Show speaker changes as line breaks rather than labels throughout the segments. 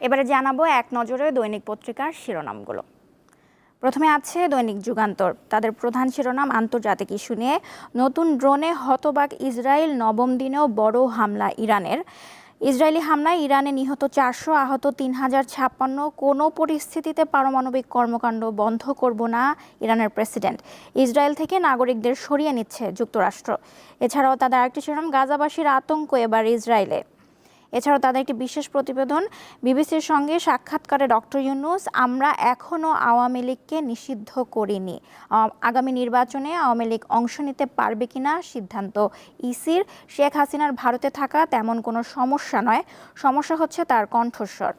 এবারে জানাবো এক নজরে দৈনিক পত্রিকার শিরোনামগুলো। প্রথমে আছে দৈনিক যুগান্তর। তাদের প্রধান শিরোনাম আন্তর্জাতিক ইস্যু নিয়ে, নতুন ড্রোনে হতবাক ইসরায়েল, নবম দিনেও বড় হামলা ইরানের। ইসরায়েলি হামলায় ইরানে নিহত 400, আহত 3056। কোনো পরিস্থিতিতে পারমাণবিক কর্মকাণ্ড বন্ধ করব না ইরানের প্রেসিডেন্ট। ইসরায়েল থেকে নাগরিকদের সরিয়ে নিচ্ছে যুক্তরাষ্ট্র। এছাড়াও তাদের আরেকটি শিরোনাম, গাজাবাসীর আতঙ্ক এবার ইসরায়েলে। এছাড়াও তাদের একটি বিশেষ প্রতিবেদন, বিবিসির সঙ্গে সাক্ষাৎকারে ডক্টর ইউনূস, আমরা এখনও আওয়ামী লীগকে নিষিদ্ধ করিনি। আগামী নির্বাচনে আওয়ামী লীগ অংশ নিতে পারবে কিনা সিদ্ধান্ত ইসির। শেখ হাসিনার ভারতে থাকা তেমন কোনো সমস্যা নয়, সমস্যা হচ্ছে তার কণ্ঠস্বর।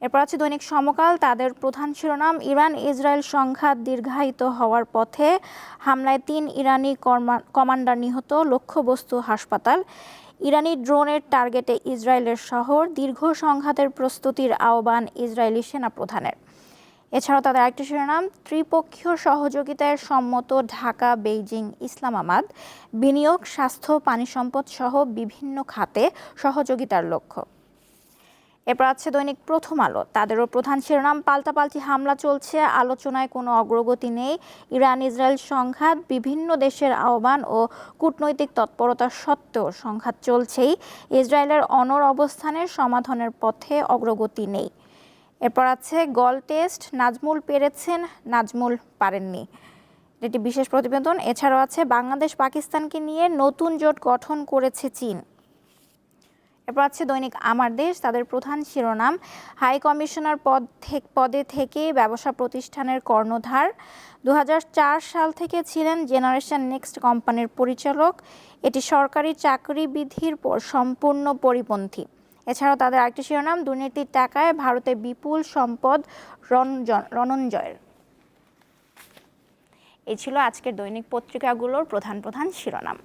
এরপর আছে দৈনিক সমকাল। তাদের প্রধান শিরোনাম, ইরান ইসরায়েল সংঘাত দীর্ঘায়িত হওয়ার পথে, হামলায় 3 ইরানি কমান্ডার নিহত, লক্ষ্যবস্তু হাসপাতাল। ইরানি ড্রোনের টার্গেটে ইসরায়েলের শহর, দীর্ঘ সংঘাতের প্রস্তুতির আহ্বান ইসরায়েলি সেনাপ্রধানের। এছাড়াও তাদের আরেকটি শিরোনাম, ত্রিপক্ষীয় সহযোগিতায় সম্মত ঢাকা, বেইজিং, ইসলামাবাদ। বিনিয়োগ, স্বাস্থ্য, পানি সম্পদ সহ বিভিন্ন খাতে সহযোগিতার লক্ষ্য। এরপর আছে দৈনিক প্রথম আলো। তাদেরও প্রধান শিরোনাম, পাল্টাপাল্টি হামলা চলছে, আলোচনায় কোনো অগ্রগতি নেই। ইরান ইসরায়েল সংঘাত, বিভিন্ন দেশের আহ্বান ও কূটনৈতিক তৎপরতা সত্ত্বেও সংঘাত চলছেই। ইসরায়েলের অনড় অবস্থানের সমাধানের পথে অগ্রগতি নেই। এরপর আছে গল টেস্ট, নাজমুল পেরেছেন, নাজমুল পারেননি, এটি বিশেষ প্রতিবেদন। এছাড়াও আছে বাংলাদেশ পাকিস্তানকে নিয়ে নতুন জোট গঠন করেছে চীন। এরপর আছে দৈনিক আমার দেশ। তাদের প্রধান শিরোনাম, হাই কমিশনার পদে থেকে ব্যবসা প্রতিষ্ঠানের কর্ণধার। 2004 সাল থেকে ছিলেন জেনারেশন নেক্সট কোম্পানির পরিচালক। এটি সরকারি চাকরি বিধির সম্পূর্ণ পরিপন্থী। এছাড়াও তাদের আরেকটি শিরোনাম, দুর্নীতির টাকায় ভারতে বিপুল সম্পদ রণঞ্জয়ের। এই ছিল আজকের দৈনিক পত্রিকাগুলোর প্রধান প্রধান শিরোনাম।